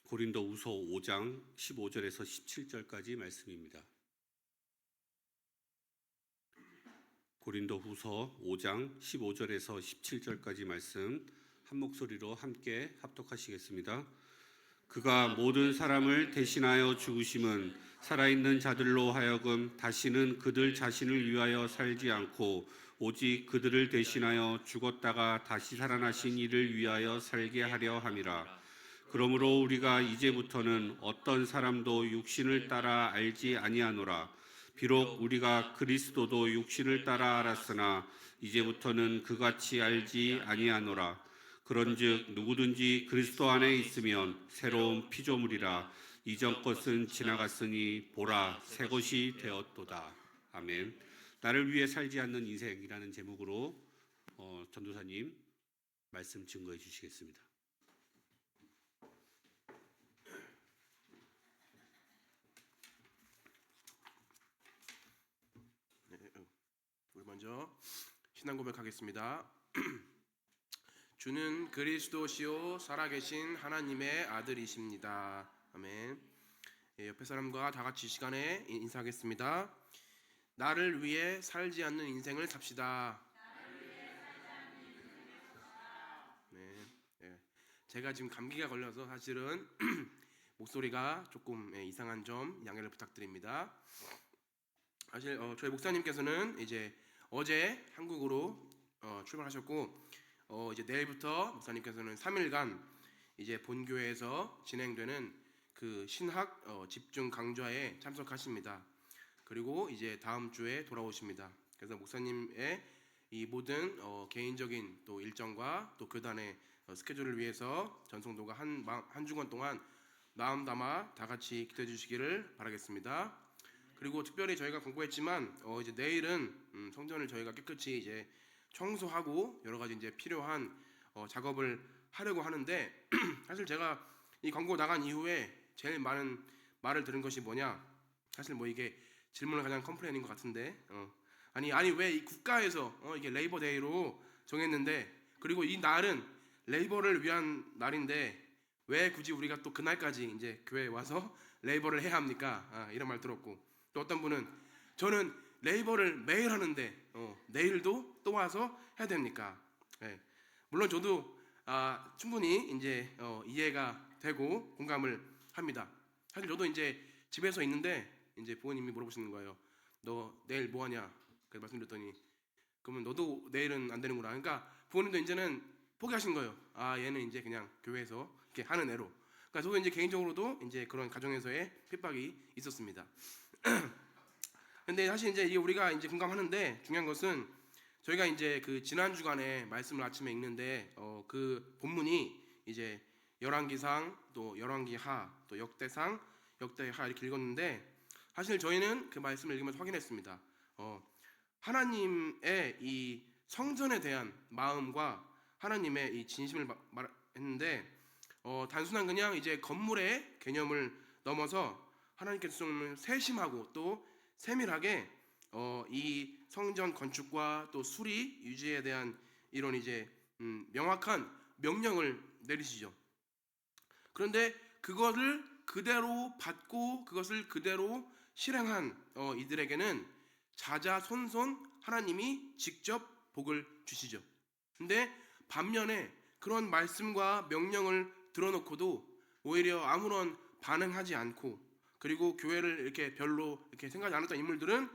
고린도후서 5장 15절에서 17절까지 말씀입니다. 고린도후서 5장 15절에서 17절까지 말씀 한 목소리로 함께 합독하시겠습니다. 그가 모든 사람을 대신하여 죽으심은 살아있는 자들로 하여금 다시는 그들 자신을 위하여 살지 않고 오직 그들을 대신하여 죽었다가 다시 살아나신 이를 위하여 살게 하려 함이라. 그러므로 우리가 이제부터는 어떤 사람도 육신을 따라 알지 아니하노라. 비록 우리가 그리스도도 육신을 따라 알았으나 이제부터는 그같이 알지 아니하노라. 그런즉 누구든지 그리스도 안에 있으면 새로운 피조물이라. 이전 것은 지나갔으니 보라 새 것이 되었도다. 아멘. 나를 위해 살지 않는 인생이라는 제목으로 전도사님 말씀 증거해 주시겠습니다. 우리 먼저 신앙 고백하겠습니다. 주는 그리스도시요 살아계신 하나님의 아들이십니다. 아멘. 옆에 사람과 다 같이 이 시간에 인사하겠습니다. 나를 위해 살지 않는 인생을 삽시다. 네. 제가 지금 감기가 걸려서 사실은 목소리가 조금 이상한 점 양해를 부탁드립니다. 사실 저희 목사님께서는 이제 어제 한국으로 출발하셨고 이제 내일부터 목사님께서는 3일간 이제 본교회에서 진행되는 그 신학 집중 강좌에 참석하십니다. 그리고 이제 다음 주에 돌아오십니다. 그래서 목사님의 이 모든 개인적인 또 일정과 또 교단의 스케줄을 위해서 전성도가 한 주간 동안 마음 담아 다 같이 기도해 주시기를 바라겠습니다. 그리고 특별히 저희가 공부했지만 이제 내일은 성전을 저희가 깨끗이 이제 청소하고 여러 가지 이제 필요한 작업을 하려고 하는데 사실 제가 이 광고 나간 이후에 제일 많은 말을 들은 것이 뭐냐? 사실 뭐 이게 질문을 가장 컴플레인인 것 같은데 아니 왜 이 국가에서 이게 레이버데이로 정했는데 그리고 이 날은 레이버를 위한 날인데 왜 굳이 우리가 또 그날까지 이제 교회에 와서 레이버를 해야 합니까? 이런 말 들었고 또 어떤 분은 저는 레이버를 매일 하는데 내일도 또 와서 해야 됩니까? 네. 물론 저도 충분히 이제 이해가 되고 공감을 합니다. 사실 저도 이제 집에서 있는데 이제 부모님이 물어보시는 거예요. 너 내일 뭐 하냐? 그래서 말씀드렸더니 그러면 너도 내일은 안 되는구나. 그러니까 부모님도 이제는 포기하신 거예요. 얘는 이제 그냥 교회에서 이렇게 하는 애로. 그러니까 저도 이제 개인적으로도 이제 그런 가정에서의 핍박이 있었습니다. 근데 사실 이제 우리가 이제 공감하는데 중요한 것은 저희가 이제 그 지난 주간에 말씀을 아침에 읽는데 그 본문이 이제 열왕기상 또 열왕기하 또 역대상 역대하 이렇게 읽었는데 사실 저희는 그 말씀을 읽으면서 확인했습니다. 하나님의 이 성전에 대한 마음과 하나님의 이 진심을 말했는데 단순한 그냥 이제 건물의 개념을 넘어서 하나님께서 좀 세심하고 또 세밀하게 이 성전 건축과 또 수리 유지에 대한 이런 이제 명확한 명령을 내리시죠. 그런데 그것을 그대로 받고 그것을 그대로 실행한 이들에게는 자자손손 하나님이 직접 복을 주시죠. 근데 반면에 그런 말씀과 명령을 들어놓고도 오히려 아무런 반응하지 않고 그리고 교회를 이렇게 별로 이렇게 생각하지 않았던 인물들은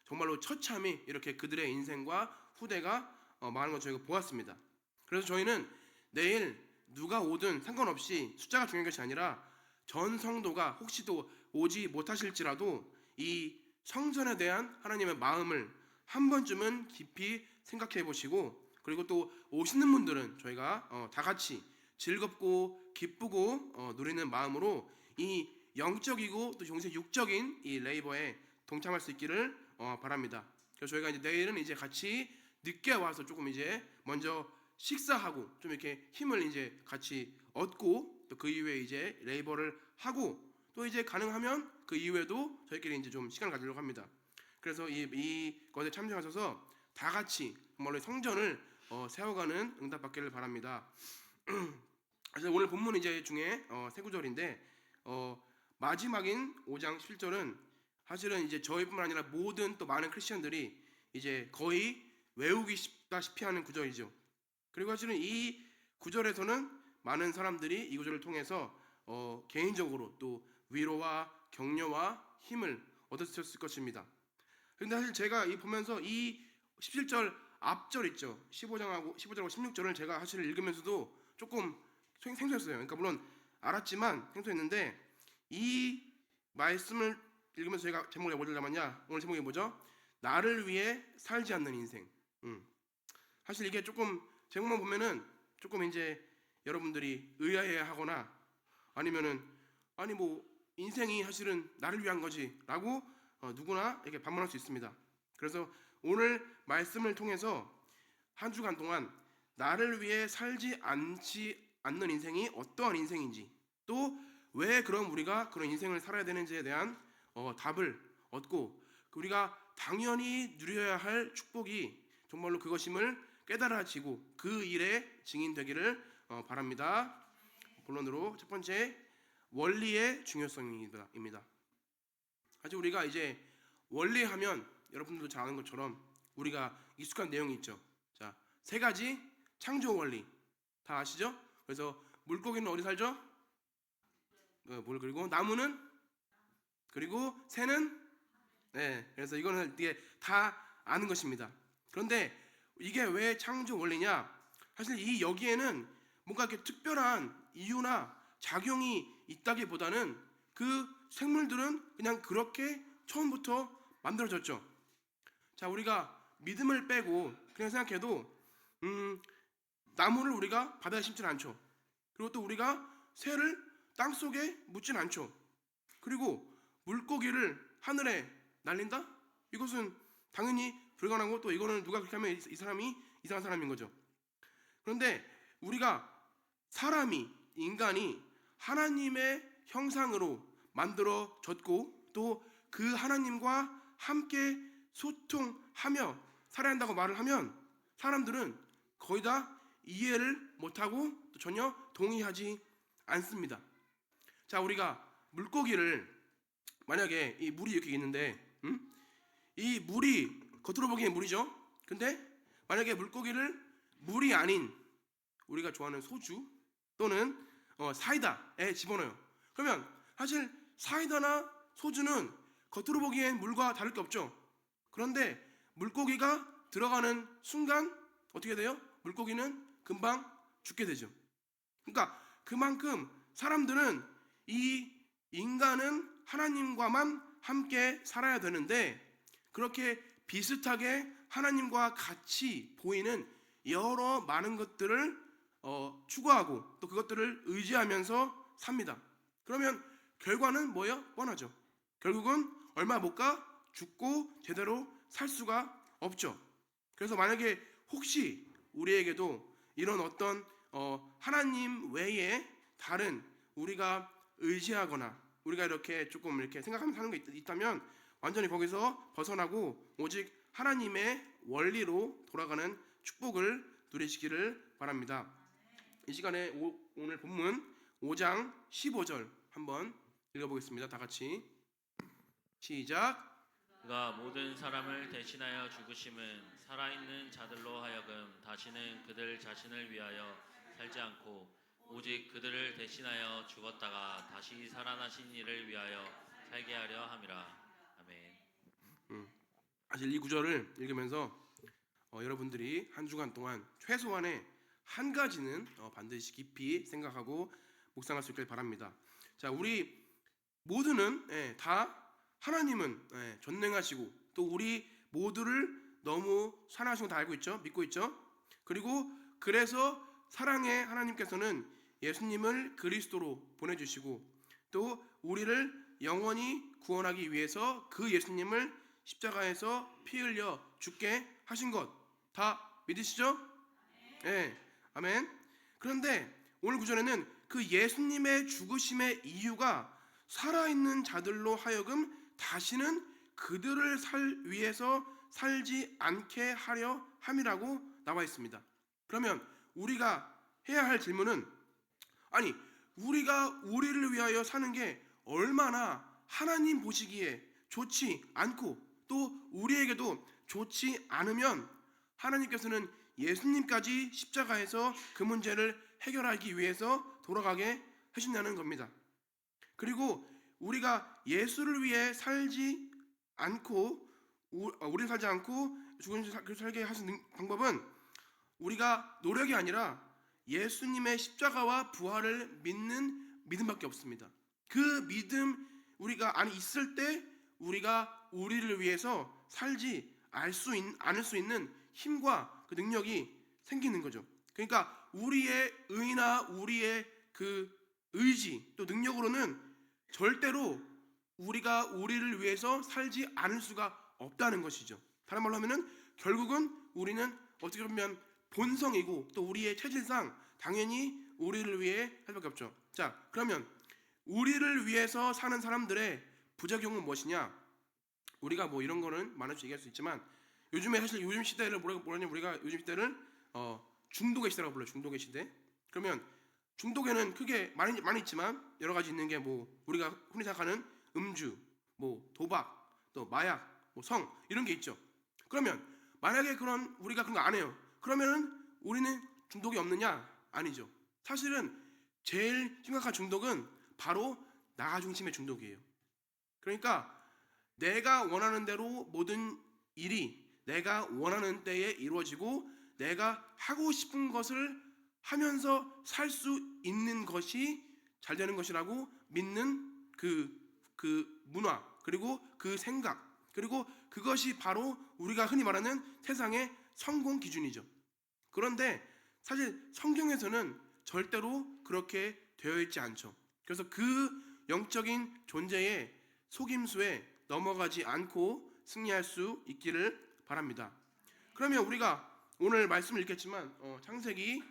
정말로 처참히 이렇게 그들의 인생과 후대가 망하는 걸 저희가 보았습니다. 그래서 저희는 내일 누가 오든 상관없이 숫자가 중요한 것이 아니라 전 성도가 혹시 또 오지 못하실지라도 이 성전에 대한 하나님의 마음을 한 번쯤은 깊이 생각해 보시고 그리고 또 오시는 분들은 저희가 다 같이 즐겁고 기쁘고 누리는 마음으로 이 영적이고 또 동시에 육적인 이 레이버에 동참할 수 있기를 바랍니다. 그래서 저희가 이제 내일은 이제 같이 늦게 와서 조금 이제 먼저 식사하고 좀 이렇게 힘을 이제 같이 얻고 또 그 이후에 이제 레이버를 하고 또 이제 가능하면 그 이후에도 저희끼리 이제 좀 시간을 가지려고 합니다. 그래서 이 것에 참여하셔서 다 같이 정말로 성전을 세워가는 응답받기를 바랍니다. 그래서 오늘 본문 이제 중에 세 구절인데 마지막인 5장 11절은 사실은 이제 저희뿐만 아니라 모든 또 많은 크리스천들이 이제 거의 외우기 쉽다시피 하는 구절이죠. 그리고 사실은 이 구절에서는 많은 사람들이 이 구절을 통해서 개인적으로 또 위로와 격려와 힘을 얻었을 것입니다. 그런데 사실 제가 보면서 이 17절 앞절 있죠. 15장하고 16절을 제가 사실 읽으면서도 조금 생소했어요. 그러니까 물론 알았지만 생소했는데 이 말씀을 읽으면서 제가 제목을 뭐를 잡았냐? 오늘 제목이 뭐죠? 나를 위해 살지 않는 인생. 사실 이게 조금 제목만 보면은 조금 이제 여러분들이 의아해하거나 아니면은 아니 뭐 인생이 사실은 나를 위한 거지라고 누구나 이렇게 반문할 수 있습니다. 그래서 오늘 말씀을 통해서 한 주간 동안 나를 위해 살지 않는 인생이 어떠한 인생인지 또 왜 그럼 우리가 그런 인생을 살아야 되는지에 대한 답을 얻고 우리가 당연히 누려야 할 축복이 정말로 그것임을 깨달아지고 그 일에 증인되기를 바랍니다. 본론으로 첫 번째 원리의 중요성입니다. 사실 우리가 이제 원리하면 여러분들도 잘 아는 것처럼 우리가 익숙한 내용이 있죠. 자, 세 가지 창조 원리 다 아시죠? 그래서 물고기는 어디 살죠? 물 그리고 나무는 그리고 새는 네, 그래서 이거는 이게 다 아는 것입니다. 그런데 이게 왜 창조 원리냐? 사실 이 여기에는 뭔가 이렇게 특별한 이유나 작용이 있다기보다는 그 생물들은 그냥 그렇게 처음부터 만들어졌죠. 자, 우리가 믿음을 빼고 그냥 생각해도 나무를 우리가 바다에 심진 않죠. 그리고 또 우리가 새를 땅 속에 묻진 않죠. 그리고 물고기를 하늘에 날린다? 이것은 당연히 불가능하고 또 이거는 누가 그렇게 하면 이 사람이 이상한 사람인 거죠. 그런데 우리가 인간이 하나님의 형상으로 만들어졌고 또 그 하나님과 함께 소통하며 살아야 한다고 말을 하면 사람들은 거의 다 이해를 못하고 또 전혀 동의하지 않습니다. 자, 우리가 물고기를 만약에 이 물이 이렇게 있는데 이 물이 겉으로 보기엔 물이죠. 근데 만약에 물고기를 물이 아닌 우리가 좋아하는 소주 또는 사이다에 집어넣어요. 그러면 사실 사이다나 소주는 겉으로 보기엔 물과 다를 게 없죠. 그런데 물고기가 들어가는 순간 어떻게 돼요? 물고기는 금방 죽게 되죠. 그러니까 그만큼 사람들은 이 인간은 하나님과만 함께 살아야 되는데 그렇게 비슷하게 하나님과 같이 보이는 여러 많은 것들을 추구하고 또 그것들을 의지하면서 삽니다. 그러면 결과는 뭐예요? 뻔하죠. 결국은 얼마 못 가 죽고 제대로 살 수가 없죠. 그래서 만약에 혹시 우리에게도 이런 어떤 하나님 외에 다른 우리가 의지하거나 우리가 이렇게 조금 이렇게 생각하면서 사는 게 있다면 완전히 거기서 벗어나고 오직 하나님의 원리로 돌아가는 축복을 누리시기를 바랍니다. 이 시간에 오늘 본문 5장 15절 한번 읽어보겠습니다. 다 같이 시작. 그가 모든 사람을 대신하여 죽으심은 살아있는 자들로 하여금 다시는 그들 자신을 위하여 살지 않고 오직 그들을 대신하여 죽었다가 다시 살아나신 이를 위하여 살게 하려 함이라. 아멘. 사실 이 구절을 읽으면서 여러분들이 한 주간 동안 최소한의 한 가지는 반드시 깊이 생각하고 묵상할 수 있길 바랍니다. 자, 우리 모두는 다 하나님은 전능하시고 또 우리 모두를 너무 사랑하시고 다 알고 있죠. 믿고 있죠. 그리고 그래서 사랑의 하나님께서는 예수님을 그리스도로 보내주시고 또 우리를 영원히 구원하기 위해서 그 예수님을 십자가에서 피 흘려 죽게 하신 것 다 믿으시죠? 네, 아멘. 그런데 오늘 구절에는 그 예수님의 죽으심의 이유가 살아있는 자들로 하여금 다시는 그들을 위해서 살지 않게 하려 함이라고 나와 있습니다. 그러면 우리가 해야 할 질문은 아니, 우리가 우리를 위하여 사는 게 얼마나 하나님 보시기에 좋지 않고 또 우리에게도 좋지 않으면 하나님께서는 예수님까지 십자가에서 그 문제를 해결하기 위해서 돌아가게 하신다는 겁니다. 그리고 우리가 예수를 위해 살지 않고 우리 살지 않고 죽은 살게 하신 방법은 우리가 노력이 아니라 예수님의 십자가와 부활을 믿는 믿음밖에 없습니다. 그 믿음 우리가 안에 있을 때 우리가 우리를 위해서 살지 않을 수 있는 힘과 그 능력이 생기는 거죠. 그러니까 우리의 의나 우리의 그 의지 또 능력으로는 절대로 우리가 우리를 위해서 살지 않을 수가 없다는 것이죠. 다른 말로 하면은 결국은 우리는 어떻게 보면 본성이고 또 우리의 체질상 당연히 우리를 위해 할 수밖에 없죠. 자, 그러면 우리를 위해서 사는 사람들의 부작용은 무엇이냐? 우리가 뭐 이런 거는 많이 얘기할 수 있지만 요즘에 사실 요즘 시대를 뭐라냐 우리가 요즘 시대를 중독의 시대라고 불러요. 중독의 시대. 그러면 중독에는 크게 많이 있지만 여러 가지 있는 게 뭐 우리가 흔히 생각하는 음주, 뭐 도박, 또 마약, 뭐 성 이런 게 있죠. 그러면 만약에 우리가 그런 거 안 해요. 그러면은 우리는 중독이 없느냐? 아니죠. 사실은 제일 심각한 중독은 바로 나 중심의 중독이에요. 그러니까 내가 원하는 대로 모든 일이 내가 원하는 때에 이루어지고 내가 하고 싶은 것을 하면서 살 수 있는 것이 잘 되는 것이라고 믿는 그 문화 그리고 그 생각 그리고 그것이 바로 우리가 흔히 말하는 세상의 성공 기준이죠. 그런데 사실 성경에서는 절대로 그렇게 되어 있지 않죠. 그래서 그 영적인 존재의 속임수에 넘어가지 않고 승리할 수 있기를 바랍니다. 그러면 우리가 오늘 말씀을 읽겠지만 창세기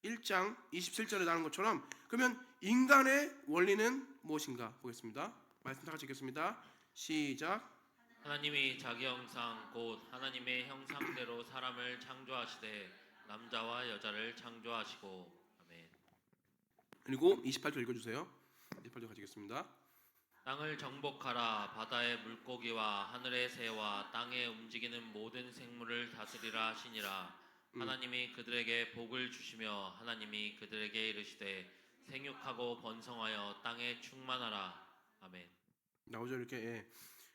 1장 27절에 나오는 것처럼 그러면 인간의 원리는 무엇인가 보겠습니다. 말씀 다 같이 읽겠습니다. 시작. 하나님이 자기 형상 곧 하나님의 형상대로 사람을 창조하시되 남자와 여자를 창조하시고. 아멘. 그리고 28절 읽어주세요. 28절 가지겠습니다. 땅을 정복하라. 바다의 물고기와 하늘의 새와 땅에 움직이는 모든 생물을 다스리라 하시니라. 하나님이 그들에게 복을 주시며 하나님이 그들에게 이르시되 생육하고 번성하여 땅에 충만하라. 아멘. 나오죠 이렇게. 예.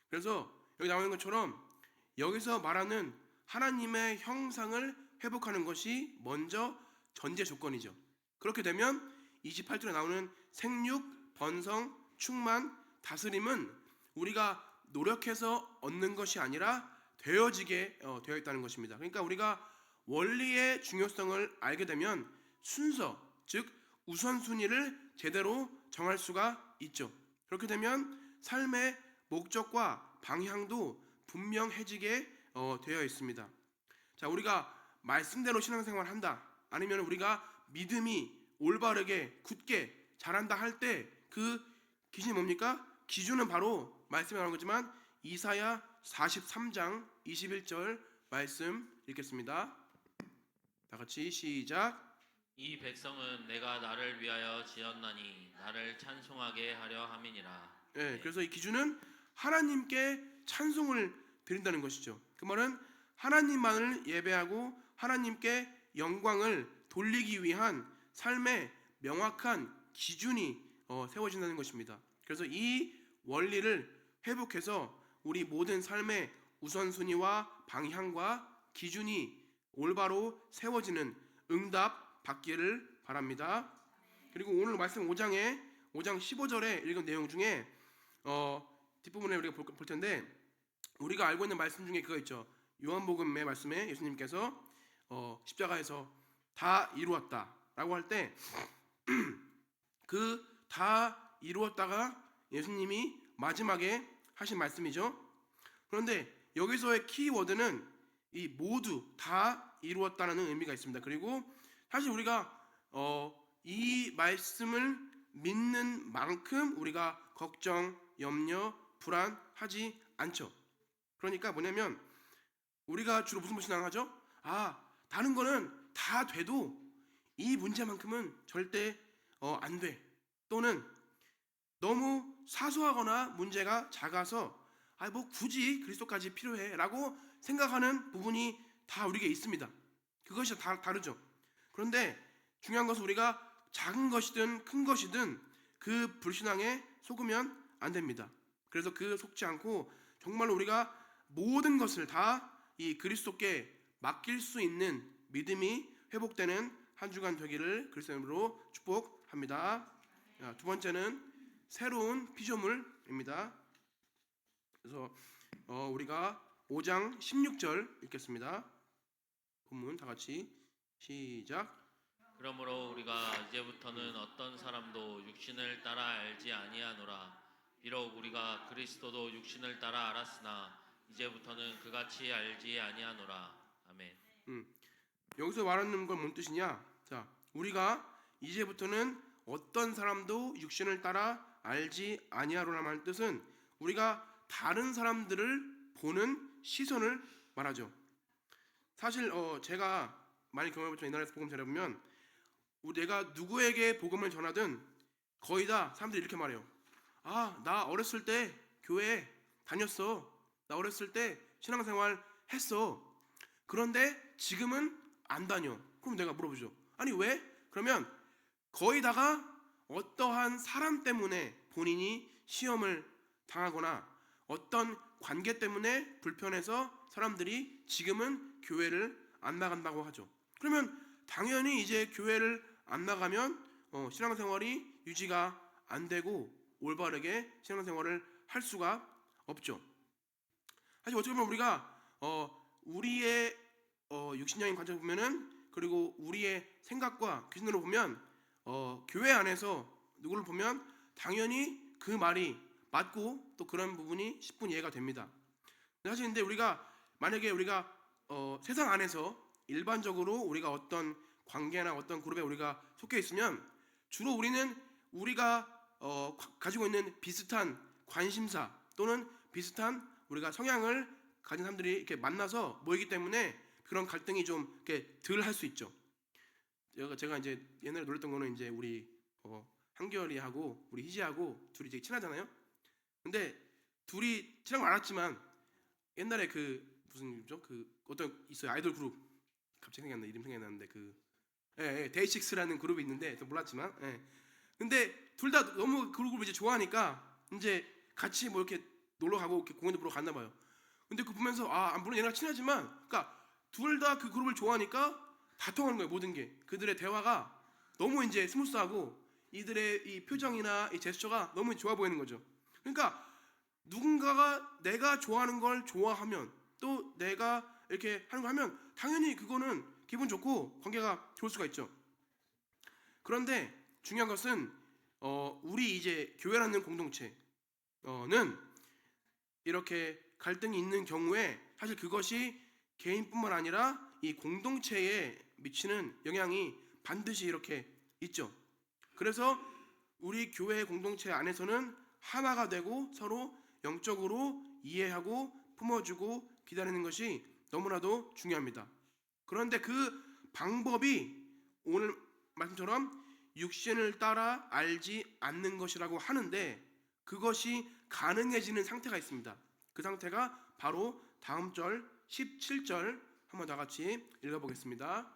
그래서 여기 나오는 것처럼 여기서 말하는 하나님의 형상을 회복하는 것이 먼저 전제 조건이죠. 그렇게 되면 28절에 나오는 생육, 번성, 충만, 다스림은 우리가 노력해서 얻는 것이 아니라 되어지게 되어 있다는 것입니다. 그러니까 우리가 원리의 중요성을 알게 되면 순서, 즉 우선순위를 제대로 정할 수가 있죠. 그렇게 되면 삶의 목적과 방향도 분명해지게 되어 있습니다. 자, 우리가 말씀대로 신앙생활을 한다, 아니면 우리가 믿음이 올바르게 굳게 자란다 할 때 그 기준이 뭡니까? 기준은 바로 말씀에 나오는 거지만 이사야 43장 21절 말씀 읽겠습니다. 다 같이 시작. 이 백성은 내가 나를 위하여 지었나니 나를 찬송하게 하려 함이니라. 예, 그래서 이 기준은 하나님께 찬송을 드린다는 것이죠. 그 말은 하나님만을 예배하고 하나님께 영광을 돌리기 위한 삶의 명확한 기준이 세워진다는 것입니다. 그래서 이 원리를 회복해서 우리 모든 삶의 우선순위와 방향과 기준이 올바로 세워지는 응답 받기를 바랍니다. 그리고 오늘 말씀 5장 15절에 읽은 내용 중에 뒷부분에 우리가 볼 텐데 우리가 알고 있는 말씀 중에 그거 있죠. 요한복음의 말씀에 예수님께서 십자가에서 다 이루었다라고 할 때 그 다 이루었다가 예수님이 마지막에 하신 말씀이죠. 그런데 여기서의 키워드는 이 모두 다 이루었다는 의미가 있습니다. 그리고 사실 우리가 이 말씀을 믿는 만큼 우리가 걱정, 염려, 불안하지 않죠. 그러니까 뭐냐면 우리가 주로 무슨 신앙하죠? 다른 거는 다 돼도 이 문제만큼은 절대 안 돼. 또는 너무 사소하거나 문제가 작아서 뭐 굳이 그리스도까지 필요해라고 생각하는 부분이 다 우리에게 있습니다. 그것이 다 다르죠. 그런데 중요한 것은 우리가 작은 것이든 큰 것이든 그 불신앙에 속으면 안 됩니다. 그래서 그 속지 않고 정말로 우리가 모든 것을 다 이 그리스도께 맡길 수 있는 믿음이 회복되는 한 주간 되기를 그리스도 이름으로 축복합니다. 두 번째는 새로운 피조물입니다. 그래서 우리가 5장 16절 읽겠습니다. 본문 다 같이 시작. 그러므로 우리가 이제부터는 어떤 사람도 육신을 따라 알지 아니하노라. 비록 우리가 그리스도도 육신을 따라 알았으나 이제부터는 그같이 알지 아니하노라. 아멘. 여기서 말하는 건 뭔 뜻이냐? 자, 우리가 이제부터는 어떤 사람도 육신을 따라 알지 아니하노라 말 뜻은 우리가 다른 사람들을 보는 시선을 말하죠. 사실 제가 많이 경험해봤죠. 옛날에서 복음 전해보면 내가 누구에게 복음을 전하든 거의 다 사람들이 이렇게 말해요. 나 어렸을 때 교회에 다녔어. 나 어렸을 때 신앙생활 했어. 그런데 지금은 안 다녀. 그럼 내가 물어보죠. 아니 왜? 그러면 거의 다가 어떠한 사람 때문에 본인이 시험을 당하거나 어떤 관계 때문에 불편해서 사람들이 지금은 교회를 안 나간다고 하죠. 그러면 당연히 이제 교회를 안 나가면 신앙생활이 유지가 안 되고 올바르게 신앙생활을 할 수가 없죠. 사실 어떻게 보면 우리가 우리의 육신적인 관점을 보면은 그리고 우리의 생각과 기준으로 보면 교회 안에서 누구를 보면 당연히 그 말이 맞고 또 그런 부분이 10분 이해가 됩니다. 사실 근데 우리가 만약에 우리가 세상 안에서 일반적으로 우리가 어떤 관계나 어떤 그룹에 우리가 속해 있으면 주로 우리가 가지고 있는 비슷한 관심사 또는 비슷한 우리가 성향을 가진 사람들이 이렇게 만나서 모이기 때문에 그런 갈등이 좀 이렇게 덜 할 수 있죠. 제가 이제 옛날에 놀랬던 거는 이제 우리 한결이하고 우리 희지하고 둘이 되게 친하잖아요. 근데 둘이 친한 거 알았지만 옛날에 그 무슨 이름이죠? 그 어떤 있어요 아이돌 그룹 갑자기 생각나 이름 생각이 나는데 데이식스라는 그룹이 있는데 또 몰랐지만 근데 둘 다 너무 그 그룹을 이제 좋아하니까 이제 같이 뭐 이렇게 놀러 가고 이렇게 공연도 보러 갔나 봐요. 근데 그 보면서 물론 얘네가 친하지만 그러니까 둘 다 그 그룹을 좋아하니까 다 통하는 거예요. 모든 게 그들의 대화가 너무 이제 스무스하고 이들의 이 표정이나 이 제스처가 너무 좋아 보이는 거죠. 그러니까 누군가가 내가 좋아하는 걸 좋아하면 또 내가 이렇게 하는 거 하면 당연히 그거는 기분 좋고 관계가 좋을 수가 있죠. 그런데 중요한 것은 우리 이제 교회라는 공동체는 이렇게 갈등이 있는 경우에 사실 그것이 개인뿐만 아니라 이 공동체에 미치는 영향이 반드시 이렇게 있죠. 그래서 우리 교회 공동체 안에서는 하나가 되고 서로 영적으로 이해하고 품어주고 기다리는 것이 너무나도 중요합니다. 그런데 그 방법이 오늘 말씀처럼 육신을 따라 알지 않는 것이라고 하는데 그것이 가능해지는 상태가 있습니다. 그 상태가 바로 다음 절 17절 한번 다 같이 읽어보겠습니다.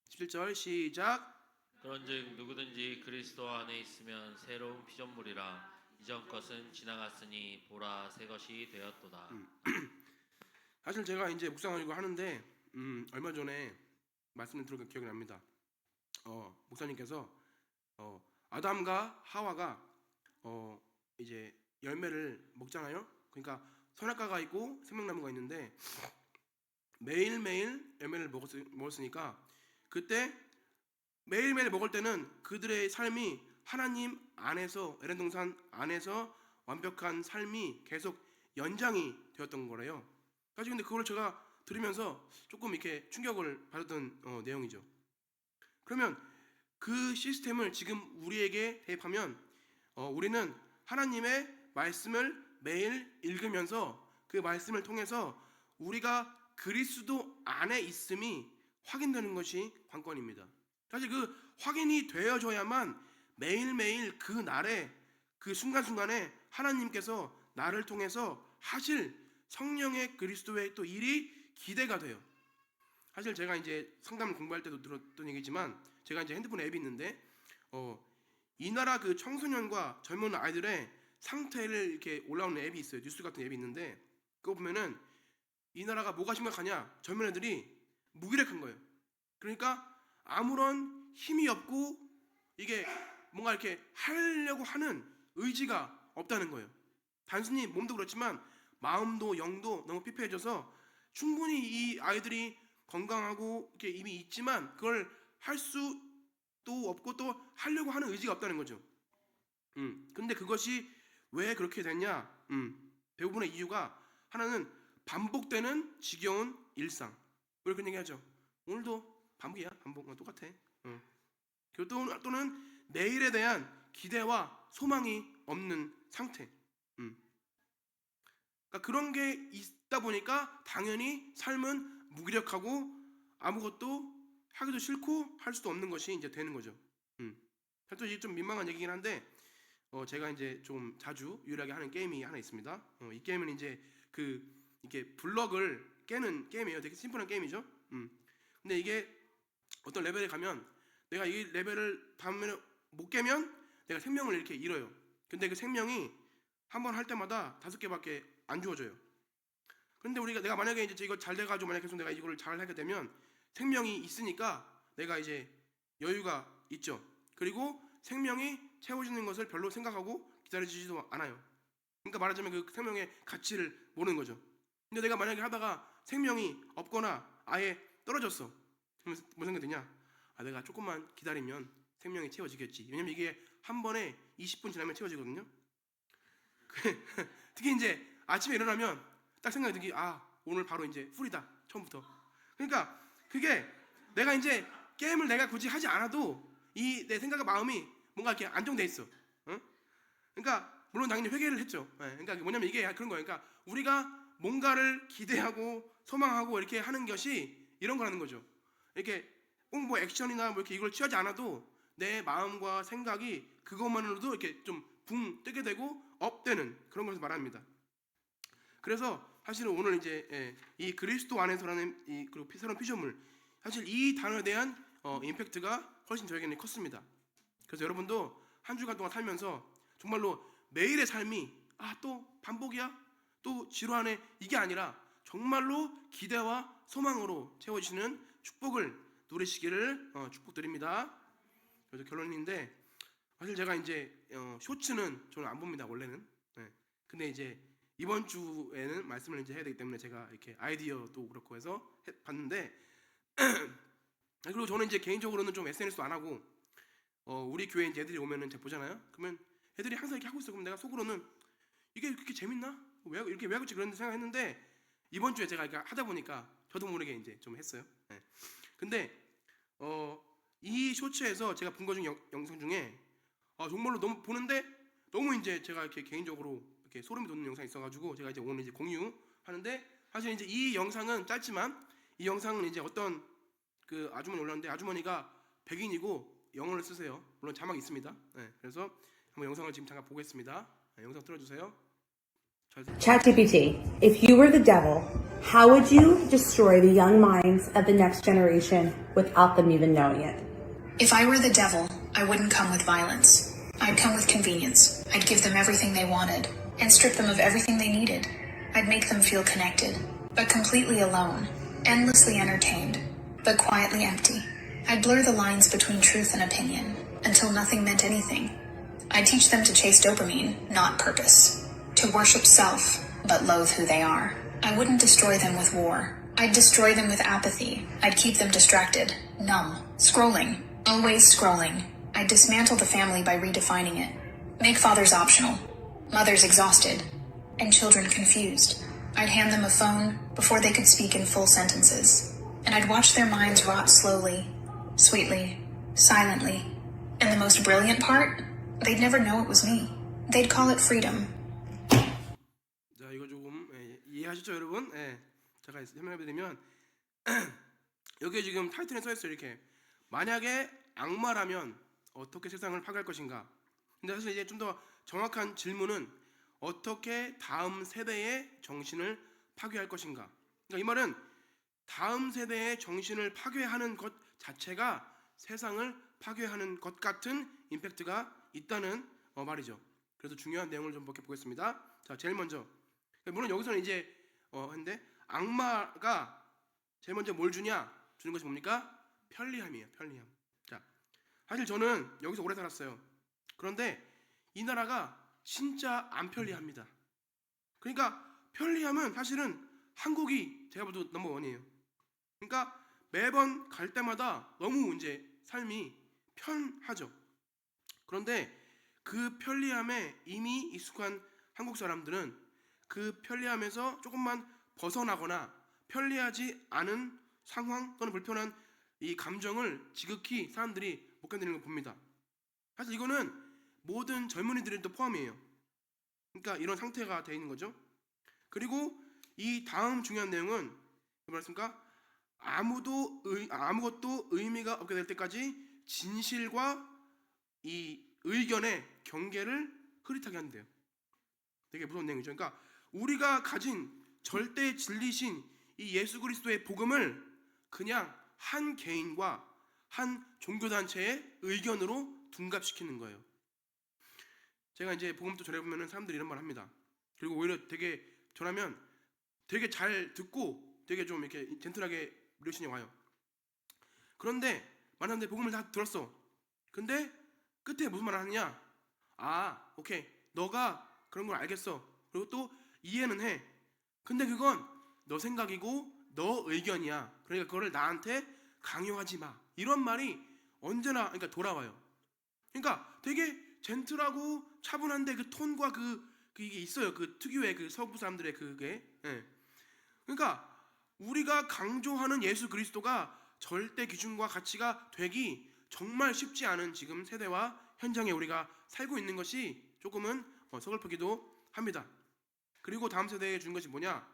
17절 시작. 그런즉 누구든지 그리스도 안에 있으면 새로운 피조물이라. 이전 것은 지나갔으니 보라 새 것이 되었도다. 사실 제가 이제 묵상하려고 하는데 얼마 전에 말씀을 들은 기억이 납니다. 목사님께서 아담과 하와가 이제 열매를 먹잖아요. 그러니까 선악과가 있고 생명나무가 있는데 매일매일 열매를 먹었으니까 그때 매일매일 먹을 때는 그들의 삶이 하나님 안에서 에덴 동산 안에서 완벽한 삶이 계속 연장이 되었던 거래요. 사실 근데 그걸 제가 들으면서 조금 이렇게 충격을 받았던 내용이죠. 그러면 그 시스템을 지금 우리에게 대입하면 우리는 하나님의 말씀을 매일 읽으면서 그 말씀을 통해서 우리가 그리스도 안에 있음이 확인되는 것이 관건입니다. 사실 그 확인이 되어져야만 매일매일 그 날에 그 순간순간에 하나님께서 나를 통해서 하실 성령의 그리스도의 또 일이 기대가 돼요. 사실 제가 이제 상담을 공부할 때도 들었던 얘기지만 제가 이제 핸드폰 앱이 있는데 이 나라 그 청소년과 젊은 아이들의 상태를 이렇게 올라오는 앱이 있어요. 뉴스 같은 앱이 있는데 그거 보면은 이 나라가 뭐가 심각하냐? 젊은 애들이 무기력한 거예요. 그러니까 아무런 힘이 없고 이게 뭔가 이렇게 하려고 하는 의지가 없다는 거예요. 단순히 몸도 그렇지만 마음도 영도 너무 피폐해져서 충분히 이 아이들이 건강하고 이렇게 이미 있지만 그걸 할 수도 없고 또 하려고 하는 의지가 없다는 거죠. 근데 그것이 왜 그렇게 됐냐? 대부분의 이유가 하나는 반복되는 지겨운 일상. 우리 그런 얘기하죠. 오늘도 반복이야. 반복 똑같아. 그리고 또는 내일에 대한 기대와 소망이 없는 상태. 그러니까 그런 게 있다 보니까 당연히 삶은 무기력하고 아무것도 하기도 싫고 할 수도 없는 것이 이제 되는 거죠. 또 이게 좀 민망한 얘기긴 한데 제가 이제 좀 자주 유일하게 하는 게임이 하나 있습니다. 이 게임은 이제 이렇게 블럭을 깨는 게임이에요. 되게 심플한 게임이죠. 근데 이게 어떤 레벨에 가면 내가 이 레벨을 다음에 못 깨면 내가 생명을 이렇게 잃어요. 근데 그 생명이 한 번 할 때마다 5개밖에 안 주어져요. 그런데 내가 만약에 이제 이거 잘 돼가지고 만약에 계속 내가 이걸 잘 하게 되면 생명이 있으니까 내가 이제 여유가 있죠. 그리고 생명이 채워지는 것을 별로 생각하고 기다려지지도 않아요. 그러니까 말하자면 그 생명의 가치를 모르는 거죠. 근데 내가 만약에 하다가 생명이 없거나 아예 떨어졌어. 그러면 뭐 생각이 드냐? 내가 조금만 기다리면 생명이 채워지겠지. 왜냐면 이게 한 번에 20분 지나면 채워지거든요. 특히 이제 아침에 일어나면 딱 생각이 들기 오늘 바로 이제 풀이다. 처음부터. 그러니까 그게 내가 이제 게임을 내가 굳이 하지 않아도 이 내 생각과 마음이 뭔가 이렇게 안정돼 있어. 그러니까 물론 당연히 회개를 했죠. 그러니까 뭐냐면 이게 그런 거예요. 그러니까 우리가 뭔가를 기대하고 소망하고 이렇게 하는 것이 이런 거라는 거죠. 이렇게 꼭 뭐 액션이나 뭐 이렇게 이걸 취하지 않아도 내 마음과 생각이 그것만으로도 이렇게 좀 붕 뜨게 되고 업되는 그런 것을 말합니다. 그래서 사실은 오늘 이제 이 그리스도 안에서라는 그리고 새로운 피조물 사실 이 단어에 대한 임팩트가 훨씬 저에게는 컸습니다. 그래서 여러분도 한 주간 동안 살면서 정말로 매일의 삶이 또 반복이야? 또 지루하네? 이게 아니라 정말로 기대와 소망으로 채워지시는 축복을 누리시기를 축복드립니다. 그래서 결론인데 사실 제가 이제 쇼츠는 저는 안 봅니다 원래는. 근데 이제 이번 주에는 말씀을 이제 해야 되기 때문에 제가 이렇게 아이디어도 그렇고 해서 봤는데 그리고 저는 이제 개인적으로는 좀 SNS도 안 하고 우리 교회 이제 애들이 오면은 제가 보잖아요. 그러면 애들이 항상 이렇게 하고 있어. 그럼 내가 속으로는 이게 그렇게 재밌나? 이렇게 왜 하고지 그런 생각했는데 이번 주에 제가 이렇게 하다 보니까 저도 모르게 이제 좀 했어요. 근데 이 쇼츠에서 제가 본 거 중 영상 중에 정말로 너무 보는데 너무 이제 제가 이렇게 개인적으로 이렇게 소름이 돋는 영상이 있어가지고 제가 이제 오늘 이제 공유하는데 사실 이제 이 영상은 짧지만 이 영상은 이제 어떤 그 아주머니 올랐는데 아주머니가 백인이고 영어를 쓰세요. 물론 자막이 있습니다. 그래서 한번 영상을 지금 잠깐 보겠습니다. 영상 틀어주세요. ChatGPT, if you were the devil, how would you destroy the young minds of the next generation without them even knowing it? If I were the devil, I wouldn't come with violence. I'd come with convenience. I'd give them everything they wanted and strip them of everything they needed. I'd make them feel connected, but completely alone, endlessly entertained, but quietly empty. I'd blur the lines between truth and opinion until nothing meant anything. I'd teach them to chase dopamine, not purpose. To worship self, but loathe who they are. I wouldn't destroy them with war. I'd destroy them with apathy. I'd keep them distracted, numb, scrolling, always scrolling. I'd dismantle the family by redefining it. Make fathers optional, mothers exhausted, and children confused. I'd hand them a phone before they could speak in full sentences. And I'd watch their minds rot slowly, sweetly, silently. And the most brilliant part? They'd never know it was me. They'd call it freedom. 자, 이거 조금 이해하셨죠, 여러분? 제가 설명해드리면 여기에 지금 타이틀에 써있어요. 이렇게 만약에 악마라면 어떻게 세상을 파괴할 것인가? 근데 사실 이제 좀 더 정확한 질문은 어떻게 다음 세대의 정신을 파괴할 것인가? 그러니까 이 말은 다음 세대의 정신을 파괴하는 것 자체가 세상을 파괴하는 것 같은 임팩트가 있다는 말이죠. 그래서 중요한 내용을 좀 보겠습니다. 자, 제일 먼저 물론 여기서는 이제 근데 악마가 제일 먼저 뭘 주냐? 주는 것이 뭡니까? 편리함이에요. 편리함. 자, 사실 저는 여기서 오래 살았어요. 그런데 이 나라가 진짜 안 편리합니다. 그러니까 편리함은 사실은 한국이 제가 봐도 넘버원이에요. 그러니까 매번 갈 때마다 너무 이제 삶이 편하죠. 그런데 그 편리함에 이미 익숙한 한국 사람들은 그 편리함에서 조금만 벗어나거나 편리하지 않은 상황 또는 불편한 이 감정을 지극히 사람들이 못 견디는 걸 봅니다. 사실 이거는 모든 젊은이들도 포함이에요. 그러니까 이런 상태가 되어 있는 거죠. 그리고 이 다음 중요한 내용은 뭐였습니까? 아무것도 의미가 없게 될 때까지 진실과 이 의견의 경계를 흐릿하게 한대요. 되게 무서운 내용이죠. 그러니까 우리가 가진 절대 진리신 이 예수 그리스도의 복음을 그냥 한 개인과 한 종교단체의 의견으로 둔갑시키는 거예요. 제가 이제 복음도 전해보면 사람들이 이런 말 합니다. 그리고 오히려 되게 전하면 되게 잘 듣고 되게 좀 이렇게 젠틀하게 리액션이 와요. 그런데 만약에 복음을 다 들었어. 근데 끝에 무슨 말을 하느냐? 아, 오케이. 너가 그런 걸 알겠어. 그리고 또 이해는 해. 근데 그건 너 생각이고 너 의견이야. 그러니까 그거를 나한테 강요하지 마. 이런 말이 언제나 그러니까 돌아와요. 그러니까 되게 젠틀하고 차분한데 그 톤과 이게 있어요. 그 특유의 그 서부 사람들의 그게. 예. 그러니까 우리가 강조하는 예수 그리스도가 절대 기준과 가치가 되기 정말 쉽지 않은 지금 세대와 현장에 우리가 살고 있는 것이 조금은 서글프기도 합니다. 그리고 다음 세대에 준 것이 뭐냐?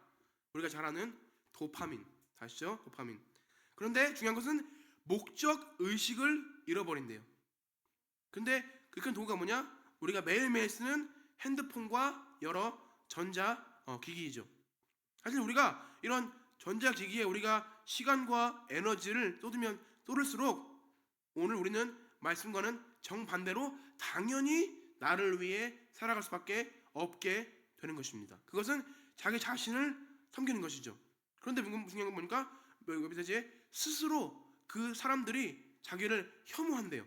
우리가 잘 아는 도파민. 아시죠? 도파민. 그런데 중요한 것은 목적 의식을 잃어버린대요. 근데 그 큰 도구가 뭐냐? 우리가 매일매일 쓰는 핸드폰과 여러 전자 기기이죠. 사실 우리가 이런 전자기기에 우리가 시간과 에너지를 쏟으면 쏟을수록 오늘 우리는 말씀과는 정반대로 당연히 나를 위해 살아갈 수밖에 없게 되는 것입니다. 그것은 자기 자신을 섬기는 것이죠. 그런데 중요한 건 뭐니까 스스로 그 사람들이 자기를 혐오한대요.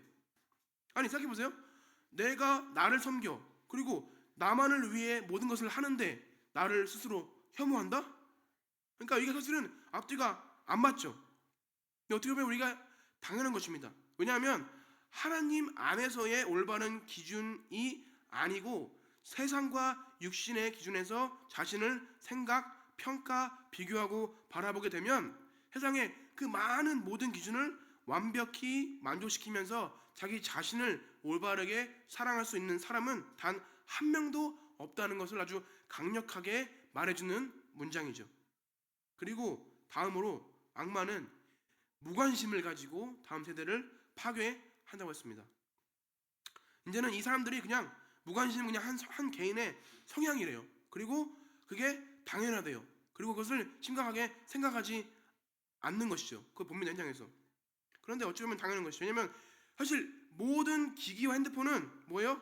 아니 생각해보세요. 내가 나를 섬겨 그리고 나만을 위해 모든 것을 하는데 나를 스스로 혐오한다? 그러니까 이게 사실은 앞뒤가 안 맞죠. 근데 어떻게 보면 우리가 당연한 것입니다. 왜냐하면 하나님 안에서의 올바른 기준이 아니고 세상과 육신의 기준에서 자신을 생각, 평가, 비교하고 바라보게 되면 세상의 그 많은 모든 기준을 완벽히 만족시키면서 자기 자신을 올바르게 사랑할 수 있는 사람은 단 한 명도 없다는 것을 아주 강력하게 말해주는 문장이죠. 그리고 다음으로 악마는 무관심을 가지고 다음 세대를 파괴한다고 했습니다. 이제는 이 사람들이 그냥 무관심은 그냥 한 개인의 성향이래요. 그리고 그게 당연하대요. 그리고 그것을 심각하게 생각하지 않는 것이죠. 그걸 봅니다, 현장에서. 그런데 어찌 보면 당연한 것이죠. 왜냐하면 사실 모든 기기와 핸드폰은 뭐예요?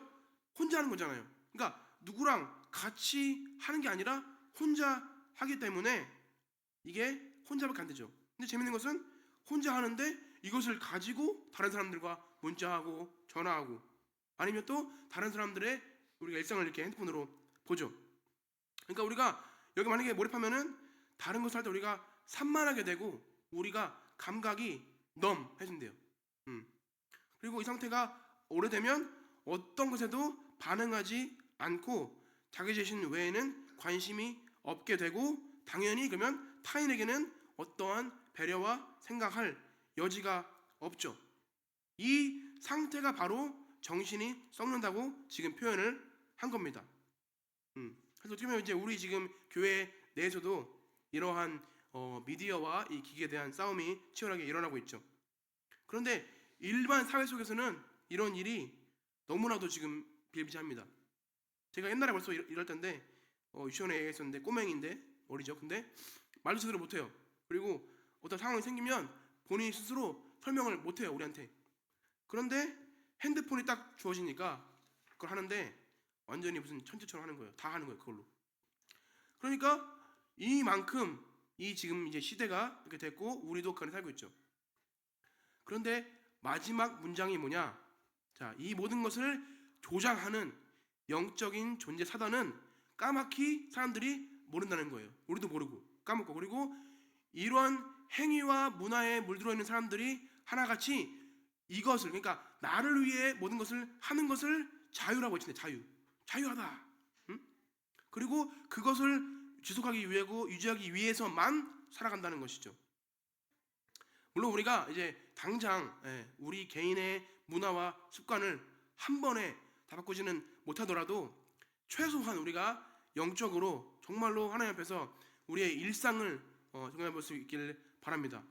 혼자 하는 거잖아요. 그러니까 누구랑 같이 하는 게 아니라 혼자 하기 때문에 이게 혼자밖에 안 되죠. 근데 재밌는 것은 혼자 하는데 이것을 가지고 다른 사람들과 문자하고 전화하고 아니면 또 다른 사람들의 우리가 일상을 이렇게 핸드폰으로 보죠. 그러니까 우리가 여기 만약에 몰입하면은 다른 것을 할 때 우리가 산만하게 되고 우리가 감각이 넘해진대요. 그리고 이 상태가 오래되면 어떤 것에도 반응하지 않고 자기 자신 외에는 관심이 없게 되고 당연히 그러면 타인에게는 어떠한 배려와 생각할 여지가 없죠. 이 상태가 바로 정신이 썩는다고 지금 표현을 한 겁니다. 그래서 어떻게 보면 이제 우리 지금 교회 내에서도 이러한 미디어와 이 기기에 대한 싸움이 치열하게 일어나고 있죠. 그런데 일반 사회 속에서는 이런 일이 너무나도 지금 비일비재합니다. 제가 옛날에 벌써 이럴 텐데 유치원에 애가 있었는데 꼬맹인데 어리죠. 근데 말도 제대로 못해요. 그리고 어떤 상황이 생기면 본인이 스스로 설명을 못해요, 우리한테. 그런데 핸드폰이 딱 주어지니까 그걸 하는데 완전히 무슨 천재처럼 하는 거예요. 다 하는 거예요, 그걸로. 그러니까 이만큼 이 지금 이제 시대가 이렇게 됐고 우리도 그 안에 살고 있죠. 그런데 마지막 문장이 뭐냐? 자, 이 모든 것을 조장하는 영적인 존재 사단은 까맣게 사람들이 모른다는 거예요. 우리도 모르고 까먹고. 그리고 이러한 행위와 문화에 물들어 있는 사람들이 하나같이 이것을, 그러니까 나를 위해 모든 것을 하는 것을 자유라고 했는데 자유하다. 응? 그리고 그것을 지속하기 위하고 유지하기 위해서만 살아간다는 것이죠. 물론 우리가 이제 당장 우리 개인의 문화와 습관을 한 번에 다 바꾸지는 못하더라도 최소한 우리가 영적으로 정말로 하나님 앞에서 우리의 일상을 정해 볼 수 있기를 바랍니다.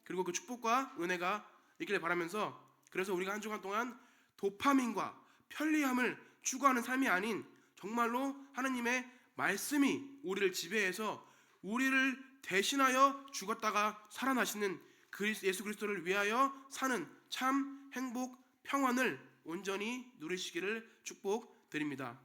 그리고 그 축복과 은혜가 있기를 바라면서, 그래서 우리가 한 주간 동안 도파민과 편리함을 추구하는 삶이 아닌 정말로 하나님의 말씀이 우리를 지배해서 우리를 대신하여 죽었다가 살아나시는 예수 그리스도를 위하여 사는 참 행복, 평안을 온전히 누리시기를 축복드립니다.